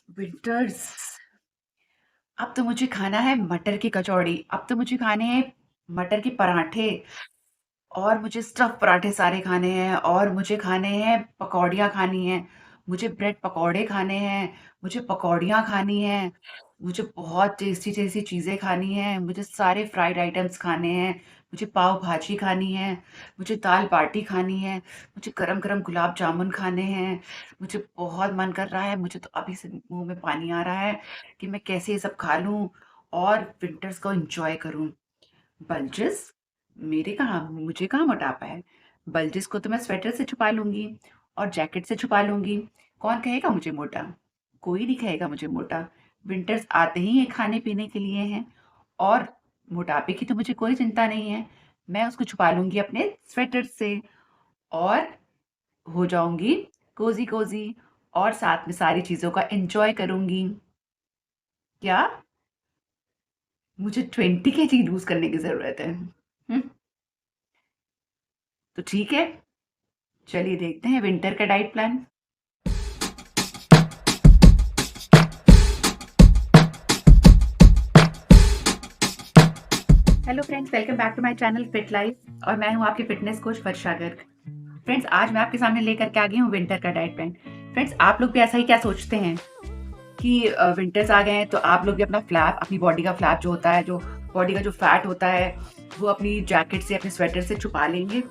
Winters. अब तो मुझे खाना है मटर की कचौड़ी, अब तो मुझे खाने हैं मटर के पराठे, और मुझे स्टफ़ पराठे सारे खाने हैं, और मुझे खाने हैं पकौड़ियाँ खानी हैं, मुझे ब्रेड पकौड़े खाने हैं, मुझे पकौड़ियाँ खानी हैं, मुझे बहुत टेस्टी-टेस्टी चीज़ें खानी हैं, मुझे सारे फ्राइड आइटम्स खाने हैं, मुझे पाव भाजी खानी है, मुझे दाल बाटी खानी है, मुझे गरम-गरम गुलाब जामुन खाने हैं। मुझे बहुत मन कर रहा है, मुझे तो अभी से मुँह में पानी आ रहा है कि मैं कैसे ये सब खा लूँ और विंटर्स को एन्जॉय करूँ। बल्जिस? मेरे कहाँ मुझे कहाँ मोटापा है। बल्जिस को तो मैं स्वेटर से छुपा लूँगी और जैकेट से छुपा लूँगी। कौन कहेगा मुझे मोटा? कोई नहीं कहेगा मुझे मोटा। विंटर्स आते ही ये खाने-पीने के लिए हैं, और मोटापे की तो मुझे कोई चिंता नहीं है। मैं उसको छुपा लूँगी अपने स्वेटर से और हो जाऊँगी कोज़ी-कोज़ी, और साथ में सारी चीज़ों का एन्जॉय करूँगी। क्या? मुझे 20 केजी लूज़ करने की ज़रूरत है। तो ठीक है, चलिए देखते हैं विंटर का diet plan. Hello friends, welcome back to my channel fit life, और मैं हूं आपकी fitness coach Varsha Garg. Friends, आज मैं आपके सामने लेकर के आ गई हूँ विंटर का डाइट प्लान। फ्रेंड्स, आप लोग भी ऐसा ही क्या सोचते हैं कि विंटर्स आ गए हैं तो आप लोग भी अपना फ्लैप, अपनी बॉडी का फ्लैप जो होता है, जो बॉडी का जो फैट होता है, वो अपनी जैकेट से, अपने स्वेटर से छुपा लेंगे।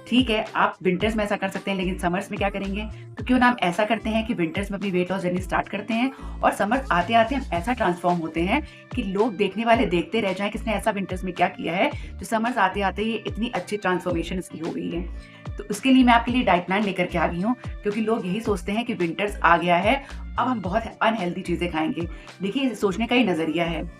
ठीक है, आप विंटर्स में ऐसा कर सकते हैं, लेकिन समर्स में क्या करेंगे? तो क्यों ना हम ऐसा करते हैं कि विंटर्स में अपनी वेट लॉस जर्नी स्टार्ट करते हैं, और समर्स आते-आते हम ऐसा ट्रांसफॉर्म होते हैं कि लोग देखने वाले देखते रह जाएँ कि इसने ऐसा विंटर्स में क्या किया है, जो समर्स आते-आते ही इतनी अच्छी ट्रांसफॉर्मेशन इसकी हो गई है। तो उसके लिए मैं आपके लिए डाइट प्लान लेकर के आ गई हूँ, क्योंकि लोग यही सोचते हैं कि विंटर्स आ गया है, अब हम बहुत अनहेल्दी चीज़ें खाएँगे। देखिए, इसे सोचने का ही नज़रिया है।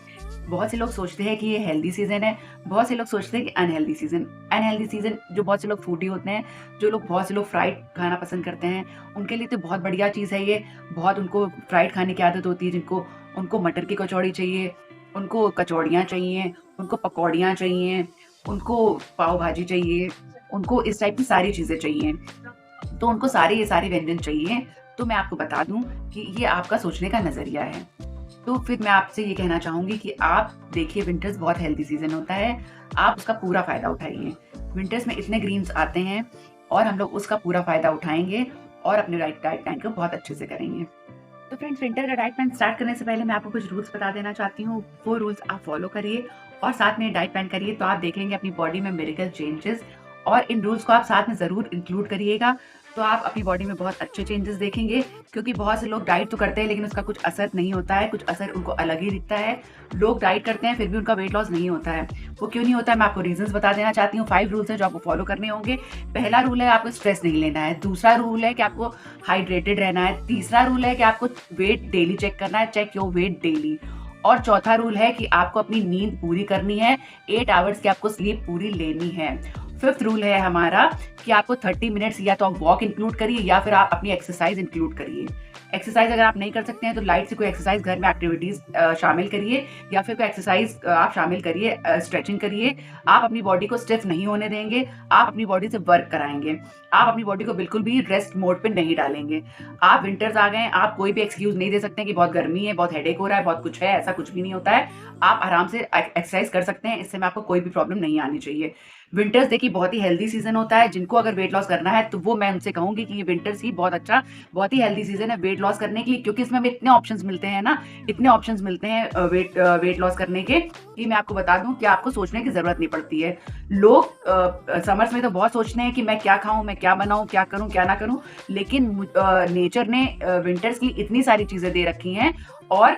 बहुत से लोग सोचते हैं कि ये हेल्दी सीज़न है, बहुत से लोग सोचते हैं कि अनहेल्दी सीज़न। अनहेल्दी सीज़न, जो बहुत से लोग फूडी होते हैं, जो लोग बहुत से लोग फ्राइड खाना पसंद करते हैं, उनके लिए तो बहुत बढ़िया चीज़ है ये। बहुत उनको फ्राइड खाने की आदत होती है, जिनको उनको मटर की कचौड़ी चाहिए, उनको कचौड़ियाँ चाहिए, उनको पकौड़ियाँ चाहिए, उनको पाव भाजी चाहिए, उनको इस टाइप की सारी चीज़ें चाहिए। तो उनको सारे ये सारे व्यंजन चाहिए। तो मैं आपको बता दूँ कि ये आपका सोचने का नज़रिया है। तो फिर मैं आपसे ये कहना चाहूँगी कि आप देखिए, विंटर्स बहुत हेल्दी सीज़न होता है, आप उसका पूरा फ़ायदा उठाइए। विंटर्स में इतने ग्रीन्स आते हैं, और हम लोग उसका पूरा फ़ायदा उठाएँगे और अपने डाइट प्लान को बहुत अच्छे से करेंगे। तो फ्रेंड्स, विंटर का डाइट प्लान स्टार्ट करने से पहले मैं आपको कुछ रूल्स बता देना चाहती हूँ। वो रूल्स आप फॉलो करिए और साथ में डाइट प्लान करिए, तो आप देखेंगे अपनी बॉडी में मिरेकल चेंजेस, और इन रूल्स को आप साथ में ज़रूर इंक्लूड करिएगा, तो आप अपनी बॉडी में बहुत अच्छे चेंजेस देखेंगे। क्योंकि बहुत से लोग डाइट तो करते हैं, लेकिन उसका कुछ असर नहीं होता है, कुछ असर उनको अलग ही दिखता है। लोग डाइट करते हैं, फिर भी उनका वेट लॉस नहीं होता है। वो क्यों नहीं होता है, मैं आपको रीज़न्स बता देना चाहती हूँ। 5 रूल्स हैं जो आपको फॉलो करने होंगे। पहला रूल है, आपको स्ट्रेस नहीं लेना है। दूसरा रूल है कि आपको हाइड्रेटेड रहना है। तीसरा रूल है कि आपको वेट डेली चेक करना है, चेक योर वेट डेली। और चौथा रूल है कि आपको अपनी नींद पूरी करनी है, 8 आवर्स की आपको स्लीप पूरी लेनी है। फिफ्थ रूल है हमारा कि आपको 30 मिनट्स या तो आप वॉक इंक्लूड करिए, या फिर आप अपनी एक्सरसाइज इंक्लूड करिए। एक्सरसाइज अगर आप नहीं कर सकते हैं तो लाइट से कोई एक्सरसाइज घर में एक्टिविटीज शामिल करिए, या फिर कोई एक्सरसाइज आप शामिल करिए, स्ट्रेचिंग करिए। आप अपनी बॉडी को स्टिफ नहीं होने देंगे, आप अपनी बॉडी से वर्क कराएंगे। आप अपनी बॉडी को बिल्कुल भी रेस्ट मोड पे नहीं डालेंगे। आप विंटर्स आ गए हैं, आप कोई भी एक्सक्यूज नहीं दे सकते कि बहुत गर्मी है, बहुत हेडेक हो रहा है, बहुत कुछ है। ऐसा कुछ भी नहीं होता है। आप आराम से एक्सरसाइज कर सकते हैं, इससे में आपको कोई भी प्रॉब्लम नहीं आनी चाहिए। विंटर्स देखिए बहुत ही हेल्दी सीजन होता है। जिनको अगर वेट लॉस करना है, तो वो मैं उनसे कहूंगी कि ये विंटर्स ही बहुत अच्छा, बहुत ही हेल्दी सीजन है वेट लॉस करने के लिए, क्योंकि इसमें हमें इतने ऑप्शंस मिलते हैं ना, इतने ऑप्शंस मिलते हैं वेट लॉस करने के, कि मैं आपको बता दूं कि आपको सोचने की जरूरत नहीं पड़ती है। लोग समर्स में तो बहुत सोचते हैं कि मैं क्या खाऊं, मैं क्या बनाऊं, क्या करूं, क्या ना करूं, लेकिन नेचर ने विंटर्स की इतनी सारी चीजें दे रखी हैं। और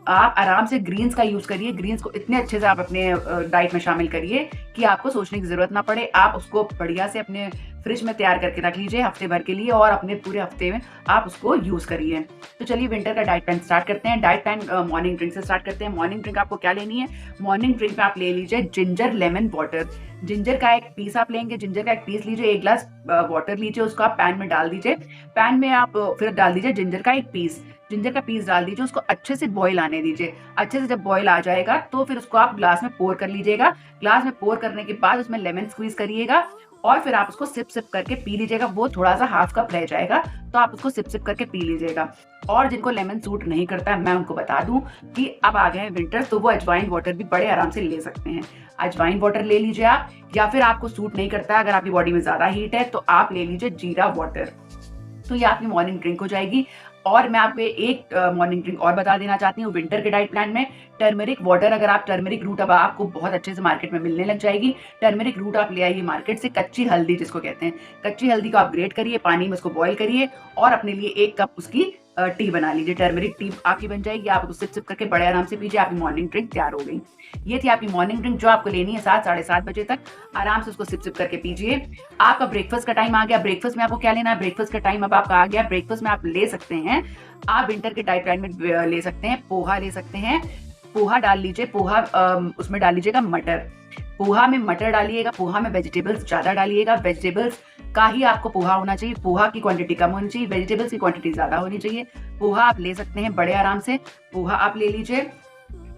आप आराम से ग्रीन्स का यूज करिए। ग्रीन्स को इतने अच्छे से आप अपने डाइट में शामिल करिए कि आपको सोचने की जरूरत ना पड़े। आप उसको बढ़िया से अपने फ्रिज में तैयार करके रख लीजिए हफ्ते भर के लिए, और अपने पूरे हफ्ते में आप उसको यूज करिए। तो चलिए विंटर का डाइट प्लान स्टार्ट करते हैं। डाइट प्लान मॉर्निंग ड्रिंक से स्टार्ट करते हैं। मॉर्निंग ड्रिंक आपको क्या लेनी है? मॉर्निंग ड्रिंक में आप ले लीजिए जिंजर लेमन वाटर। जिंजर का एक पीस आप लेंगे, जिंजर का एक पीस लीजिए, 1 ग्लास वाटर लीजिए, उसको आप पैन में डाल दीजिए। पैन में आप फिर डाल दीजिए जिंजर का एक पीस। जिंजर का पीस डाल दीजिए, उसको अच्छे से बॉईल आने दीजिए। अच्छे से जब बॉईल आ जाएगा, तो फिर उसको आप ग्लास में पोर कर लीजिएगा। ग्लास में पोर करने के बाद उसमें लेमन स्क्वीज करिएगा, और फिर आप उसको सिप सिप करके पी लीजिएगा। वो थोड़ा सा हाफ कप रह जाएगा तो आप उसको सिप सिप करके पी लीजिएगा। और जिनको लेमन सूट नहीं करता है, मैं उनको बता दूं कि अब आ गए हैं विंटर्स, तो वो अजवाइन वाटर भी बड़े आराम से ले सकते हैं। अजवाइन वाटर ले लीजिए आप, या फिर आपको सूट नहीं करता है, अगर आपकी बॉडी में ज्यादा हीट है तो आप ले लीजिए जीरा वाटर। तो ये आपकी मॉर्निंग ड्रिंक हो जाएगी। और मैं आपको एक मॉर्निंग ड्रिंक और बता देना चाहती हूँ विंटर के डाइट प्लान में, टर्मरिक वाटर। अगर आप टर्मरिक रूट अब आपको बहुत अच्छे से मार्केट में मिलने लग जाएगी। टर्मरिक रूट आप ले आइए मार्केट से, कच्ची हल्दी जिसको कहते हैं, कच्ची हल्दी को आप ग्रेट करिए, पानी में उसको बॉईल करिए और अपने लिए 1 कप उसकी टी बना लीजिए। टर्मरिक टी आपकी बन जाएगी। आप उसको सिप सिप करके बड़े आराम से पीजिए। आपकी मॉर्निंग ड्रिंक तैयार हो गई। ये थी आपकी मॉर्निंग ड्रिंक जो आपको लेनी है 7 साढ़े 7 बजे तक। आराम से उसको सिप सिप करके पीजिए। आपका ब्रेकफास्ट का टाइम आ गया। ब्रेकफास्ट में आपको क्या लेना है, ब्रेकफास्ट का टाइम अब आपका आ गया। ब्रेकफास्ट में आप ले सकते हैं, आप विंटर के डाइट प्लान में ले सकते हैं, पोहा ले सकते हैं। पोहा डाल लीजिए, पोहा उसमें डाल लीजिएगा मटर। पोहा में मटर डालिएगा, पोहा में वेजिटेबल्स ज्यादा डालिएगा। वेजिटेबल्स का ही आपको पोहा होना चाहिए, पोहा की क्वांटिटी कम होनी चाहिए, वेजिटेबल्स की क्वांटिटी ज्यादा होनी चाहिए। पोहा आप ले सकते हैं बड़े आराम से, पोहा आप ले लीजिए।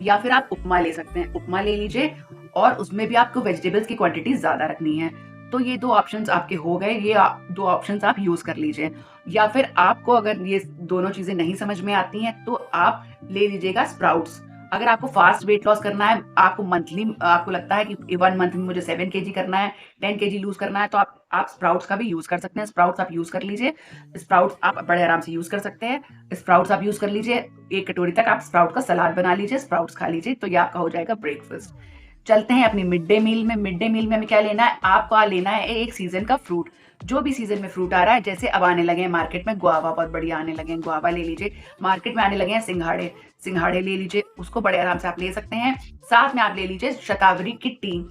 या फिर आप उपमा ले सकते हैं, उपमा ले लीजिए और उसमें भी आपको वेजिटेबल्स की क्वांटिटी ज्यादा रखनी है। तो ये 2 ऑप्शंस आपके हो गए, ये 2 ऑप्शंस आप यूज कर लीजिए। या फिर आपको अगर ये दोनों चीजें नहीं समझ में आती हैं तो आप ले लीजिएगा स्प्राउट्स। अगर आपको फास्ट वेट लॉस करना है, आपको मंथली आपको लगता है कि 1 मंथ में मुझे 7 केजी करना है, 10 केजी लूज करना है, तो आप स्प्राउट्स का भी यूज कर सकते हैं। स्प्राउट्स आप यूज कर लीजिए, स्प्राउट्स आप बड़े आराम से यूज कर सकते हैं। स्प्राउट्स आप यूज कर लीजिए, 1 कटोरी तक आप स्प्राउट का सलाद बना लीजिए, स्प्राउट्स खा लीजिए, तो ये आपका हो जाएगा ब्रेकफास्ट। चलते हैं अपनी मिड डे मील में। मिड डे मील में हमें क्या लेना है, आपको लेना है एक सीजन का फ्रूट। जो भी सीजन में फ्रूट आ रहा है, जैसे अब आने लगे हैं मार्केट में गुआवा, बहुत बढ़िया आने लगे हैं, गुआवा ले लीजिए। मार्केट में आने लगे हैं सिंघाड़े, सिंघाड़े ले लीजिए, उसको बड़े आराम से आप ले सकते हैं। साथ में आप ले लीजिए शतावरी की टी।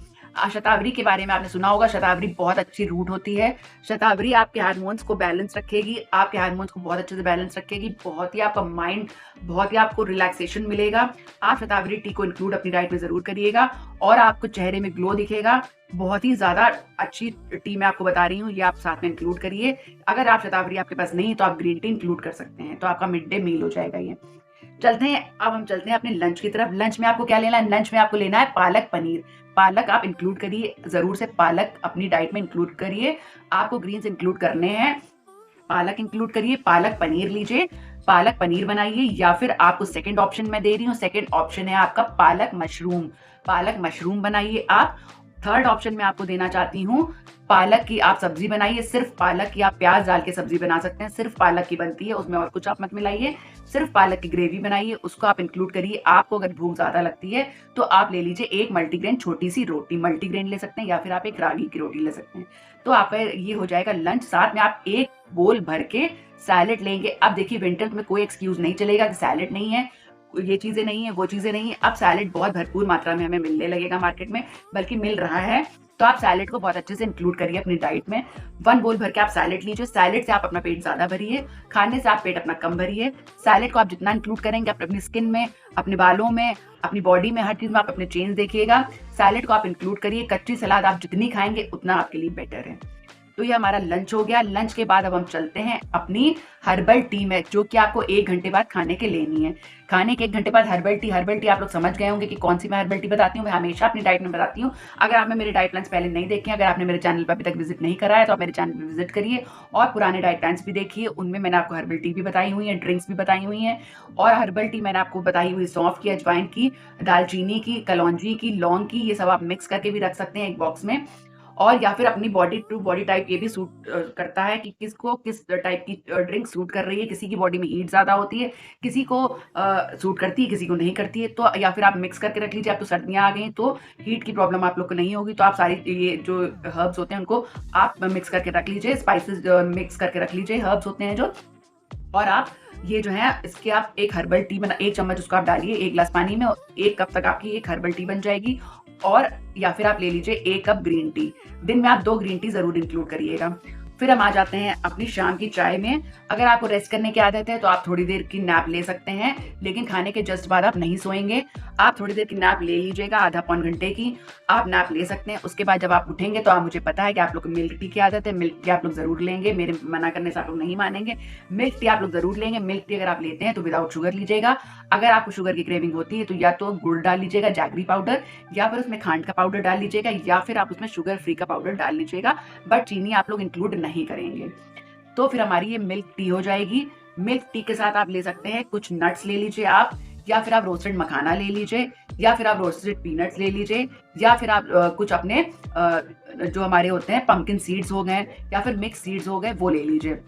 शतावरी के बारे में आपने सुना होगा, शतावरी बहुत अच्छी रूट होती है। शतावरी आपके हार्मोन्स को बैलेंस रखेगी, आपके हार्मोन्स को बहुत अच्छे से बैलेंस रखेगी, बहुत ही आपका माइंड, बहुत ही आपको रिलैक्सेशन मिलेगा। आप शतावरी टी को इंक्लूड अपनी डाइट में जरूर करिएगा और आपको चेहरे में ग्लो दिखेगा। बहुत ही ज्यादा अच्छी टी मैं आपको बता रही हूँ, ये आप साथ में इंक्लूड करिए। अगर आप शतावरी आपके पास नहीं है तो आप ग्रीन टी इंक्लूड कर सकते हैं, तो आपका मिड डे मील हो जाएगा ये। चलते हैं, अब हम चलते हैं अपने लंच की तरफ। लंच में आपको क्या लेना है, लंच में आपको लेना है पालक पनीर। पालक आप इंक्लूड करिए, जरूर से पालक अपनी डाइट में इंक्लूड करिए। आपको ग्रीन्स इंक्लूड करने हैं, पालक इंक्लूड करिए, पालक पनीर लीजिए, पालक पनीर बनाइए। या फिर आपको सेकंड ऑप्शन मैं दे रही हूँ, सेकंड ऑप्शन है आपका पालक मशरूम, पालक मशरूम बनाइए आप। थर्ड ऑप्शन में आपको देना चाहती हूँ, पालक की आप सब्जी बनाइए, सिर्फ पालक की आप प्याज डाल के सब्जी बना सकते हैं, सिर्फ पालक की बनती है, उसमें और कुछ आप मत मिलाइए। सिर्फ पालक की ग्रेवी बनाइए, उसको आप इंक्लूड करिए। आपको अगर भूख ज्यादा लगती है तो आप ले लीजिए एक मल्टीग्रेन छोटी सी रोटी, मल्टीग्रेन ले सकते हैं, या फिर आप एक रागी की रोटी ले सकते हैं। तो आपका ये हो जाएगा लंच। साथ में आप एक बोल भर के सैलेड लेंगे। अब देखिए विंटर में कोई एक्सक्यूज नहीं चलेगा कि सैलेड नहीं है, ये चीजें नहीं है, वो चीजें नहीं है। अब सैलेड बहुत भरपूर मात्रा में हमें मिलने लगेगा मार्केट में, बल्कि मिल रहा है। तो आप सैलेड को बहुत अच्छे से इंक्लूड करिए अपनी डाइट में। 1 बोल भर के आप सैलेड लीजिए। सैलेड से आप अपना पेट ज्यादा भरिए, खाने से आप पेट अपना कम भरिए। सैलेड को आप जितना इंक्लूड करेंगे अपनी स्किन में, अपने बालों में, अपनी बॉडी में, हर चीज में आप अपने चेंज देखिएगा। सैलेड को आप इंक्लूड करिए। कच्ची सलाद आप जितनी खाएंगे उतना आपके लिए बेटर है। तो ये हमारा लंच हो गया। लंच के बाद अब हम चलते हैं अपनी हर्बल टी में, जो कि आपको 1 घंटे बाद खाने के लेनी है। खाने के 1 घंटे बाद हर्बल टी आप लोग समझ गए होंगे कि कौन सी मैं हर्बल टी बताती हूँ। मैं हमेशा अपनी डाइट में बताती हूँ। अगर आपने मेरे डाइट प्लान्स पहले नहीं देखे, अगर आपने मेरे चैनल पर अभी तक विजिट नहीं करा है, तो आप मेरे चैनल पर विजिट करिए और पुराने डाइट प्लान्स भी देखिए। उनमें मैंने आपको हर्बल टी भी बताई हुई है, ड्रिंक्स भी बताई हुई हैं। और हर्बल टी मैंने आपको बताई हुई सौंफ की, अजवाइन की, दालचीनी की, कलौंजी की, लौंग की, ये सब आप मिक्स करके भी रख सकते हैं एक बॉक्स में। और या फिर अपनी बॉडी टू बॉडी टाइप ये भी सूट करता है कि किसको किस टाइप की ड्रिंक सूट कर रही है। किसी की बॉडी में हीट ज्यादा होती है, किसी को सूट करती है, किसी को नहीं करती है। तो या फिर आप मिक्स करके रख लीजिए। अब तो सर्दियां आ गई तो हीट की प्रॉब्लम आप लोग को नहीं होगी, तो आप सारी ये जो हर्ब्स होते हैं उनको आप मिक्स करके रख लीजिए, स्पाइसेस मिक्स करके रख लीजिए, हर्ब्स होते हैं जो। और आप ये जो है इसके आप एक हर्बल टी बना, 1 चम्मच उसको आप डालिए 1 गिलास पानी में, 1 कप तक आपकी एक हर्बल टी बन जाएगी। और या फिर आप ले लीजिए 1 कप ग्रीन टी। दिन में आप 2 ग्रीन टी जरूर इंक्लूड करिएगा। फिर हम आ जाते हैं अपनी शाम की चाय में। अगर आपको रेस्ट करने की आदत है तो आप थोड़ी देर की नैप ले सकते हैं, लेकिन खाने के जस्ट बाद आप नहीं सोएंगे। आप थोड़ी देर की नैप ले लीजिएगा, आधा पौन घंटे की आप नैप ले सकते हैं। उसके बाद जब आप उठेंगे तो आप, मुझे पता है कि आप लोग को मिल्क टी की आदत है, मिल्क टी आप लोग ज़रूर लेंगे, मेरे मना करने से आप लोग नहीं मानेंगे। मिल्क टी आप लोग ज़रूर लेंगे। मिल्क टी अगर आप लेते हैं तो विदाउट शुगर लीजिएगा। अगर आपको शुगर की क्रेविंग होती है तो या तो गुड़ डाल लीजिएगा, जैगरी पाउडर, या फिर उसमें खांड का पाउडर डाल लीजिएगा, या फिर आप उसमें शुगर फ्री का पाउडर डाल लीजिएगा, बट चीनी आप लोग इंक्लूड नहीं करेंगे। तो फिर हमारी ये मिल्क टी हो जाएगी। मिल्क टी के साथ आप ले सकते हैं कुछ नट्स ले लीजिए आप, या फिर आप रोस्टेड मखाना ले लीजिए, या फिर आप रोस्टेड पीनट्स ले लीजिए, या फिर आप कुछ अपने जो हमारे होते हैं पंपकिन सीड्स हो गए या फिर मिक्स सीड्स हो गए वो ले लीजिए।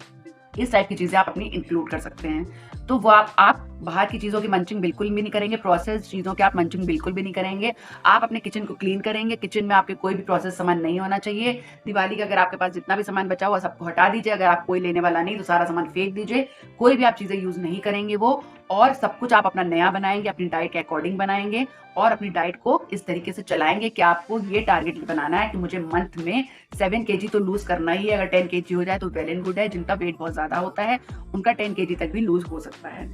इस टाइप की चीज़ें आप अपनी इंक्लूड कर सकते हैं। तो वो आप बाहर की चीज़ों की मंचिंग बिल्कुल भी नहीं करेंगे, प्रोसेस चीज़ों के आप मंचिंग बिल्कुल भी नहीं करेंगे। आप अपने किचन को क्लीन करेंगे, किचन में आपके कोई भी प्रोसेस सामान नहीं होना चाहिए। दिवाली का अगर आपके पास जितना भी सामान बचा हुआ सबको हटा दीजिए, अगर आप कोई लेने वाला नहीं तो सारा सामान फेंक दीजिए, कोई भी आप चीज़ें यूज़ नहीं करेंगे वो, और सब कुछ आप अपना नया बनाएंगे, अपनी डाइट के अकॉर्डिंग बनाएंगे, और अपनी डाइट को इस तरीके से चलाएंगे कि आपको ये टारगेट बनाना है कि मुझे मंथ में 7 kg तो लूज करना ही है। अगर 10 kg हो जाए तो वेल एंड गुड है। जिनका वेट बहुत ज़्यादा होता है उनका 10 kg तक भी लूज हो सकता है।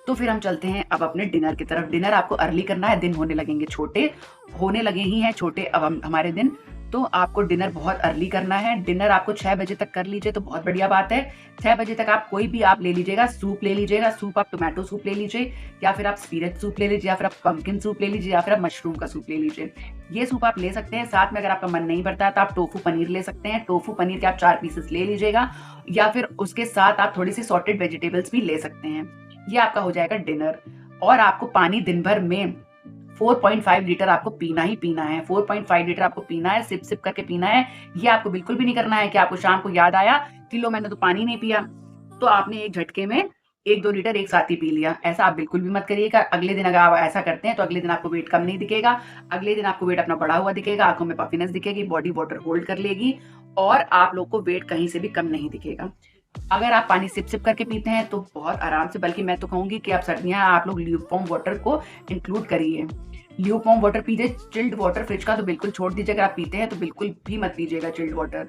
तो फिर हम चलते हैं अब अपने डिनर की तरफ। डिनर आपको अर्ली करना है, दिन होने लगेंगे छोटे, होने लगे ही हैं छोटे अब हमारे दिन, तो आपको डिनर बहुत अर्ली करना है। डिनर आपको 6 बजे तक कर लीजिए तो बहुत बढ़िया बात है। 6 बजे तक आप कोई भी आप ले लीजिएगा, सूप ले लीजिएगा, सूप आप टोमेटो सूप ले लीजिए, या फिर आप स्पिरिच सूप ले लीजिए, या फिर आप पंपकिन सूप ले लीजिए, या फिर आप मशरूम का सूप ले लीजिए। ये सूप आप ले सकते हैं। साथ में अगर आपका मन नहीं भरता है तो आप टोफू पनीर ले सकते हैं। टोफू पनीर के आप 4 पीसेस ले लीजिएगा, या फिर उसके साथ आप थोड़ी सी सॉर्टेड वेजिटेबल्स भी ले सकते हैं। ये आपका हो जाएगा डिनर। और आपको पानी दिन भर में 4.5 लीटर आपको पीना ही पीना है। 4.5 लीटर आपको पीना है, सिप सिप करके पीना है। ये आपको बिल्कुल भी नहीं करना है कि आपको शाम को याद आया कि लो मैंने तो पानी नहीं पिया, तो आपने एक झटके में 1-2 लीटर एक साथ ही पी लिया। ऐसा आप बिल्कुल भी मत करिएगा। अगले दिन अगर आप ऐसा करते हैं तो अगले दिन आपको वेट कम नहीं दिखेगा, अगले दिन आपको वेट अपना बढ़ा हुआ दिखेगा, आंखों में पफिनेस दिखेगी, बॉडी वाटर होल्ड कर लेगी, और आप लोग को वेट कहीं से भी कम नहीं दिखेगा। अगर आप पानी सिप सिप करके पीते हैं तो बहुत आराम से, बल्कि मैं तो कहूंगी कि आप सर्दियां आप लोग ल्यूकवार्म वाटर को इंक्लूड करिए। ल्यूकवार्म वाटर पीजिए, चिल्ड वाटर फ्रिज का तो बिल्कुल छोड़ दीजिए। अगर आप पीते हैं तो बिल्कुल भी मत पीजिएगा चिल्ड वाटर।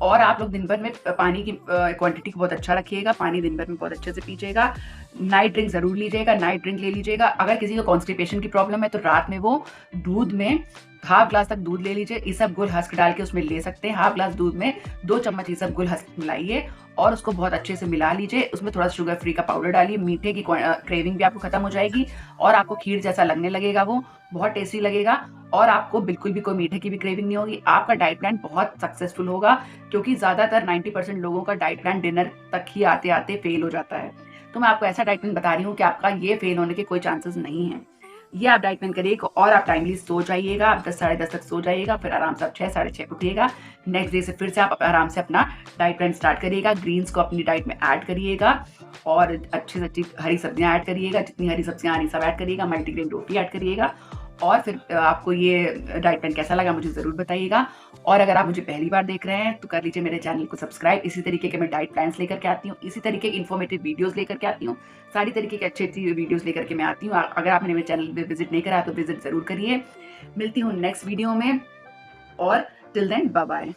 और आप लोग दिन भर में पानी की क्वांटिटी को बहुत अच्छा रखिएगा, पानी दिन भर में बहुत अच्छे से पीजिएगा। नाइट ड्रिंक जरूर लीजिएगा, नाइट ड्रिंक ले लीजिएगा। अगर किसी को कॉन्स्टिपेशन की प्रॉब्लम है तो रात में वो दूध में हाफ ग्लास तक दूध ले लीजिए, इसबगोल हस्क डाल के उसमें ले सकते हैं। हाफ ग्लास दूध में 2 चम्मच इसबगोल हस्क मिलाइए और उसको बहुत अच्छे से मिला लीजिए। उसमें थोड़ा शुगर फ्री का पाउडर डालिए, मीठे की क्रेविंग भी आपको खत्म हो जाएगी और आपको खीर जैसा लगने लगेगा, वो बहुत टेस्टी लगेगा और आपको बिल्कुल भी कोई मीठे की भी क्रेविंग नहीं होगी। आपका डाइट प्लान बहुत सक्सेसफुल होगा, क्योंकि ज़्यादातर 90% लोगों का डाइट प्लान डिनर तक ही आते आते फेल हो जाता है। तो मैं आपको ऐसा डाइट प्लान बता रही हूँ कि आपका ये फेल होने के कोई चांसेस नहीं है। ये आप डाइट प्लान करिएगा और आप टाइमली सो जाइएगा। आप 10 साढ़े 10 तक सो जाइएगा, फिर आराम से आप 6 साढ़े 6 उठिएगा। नेक्स्ट डे से फिर से आप आराम से अपना डाइट प्लान स्टार्ट करिएगा। ग्रीन्स को अपनी डाइट में ऐड करिएगा और अच्छी से अच्छी हरी सब्जियां ऐड करिएगा, जितनी हरी सब्जियां आ रही सब ऐड करिएगा। मल्टीग्रेन रोटी ऐड करिएगा। और फिर आपको ये डाइट प्लान कैसा लगा मुझे ज़रूर बताइएगा। और अगर आप मुझे पहली बार देख रहे हैं तो कर लीजिए मेरे चैनल को सब्सक्राइब। इसी तरीके के मैं डाइट प्लान्स लेकर के आती हूँ, इसी तरीके के इन्फॉर्मेटिव वीडियोस लेकर के आती हूँ, सारी तरीके की अच्छी अच्छी वीडियोस लेकर के मैं आती हूँ। अगर आपने मेरे चैनल पे विजिट नहीं करा तो विजिट ज़रूर करिए। मिलती हूँ नेक्स्ट वीडियो में और टिल देन बाय बाय।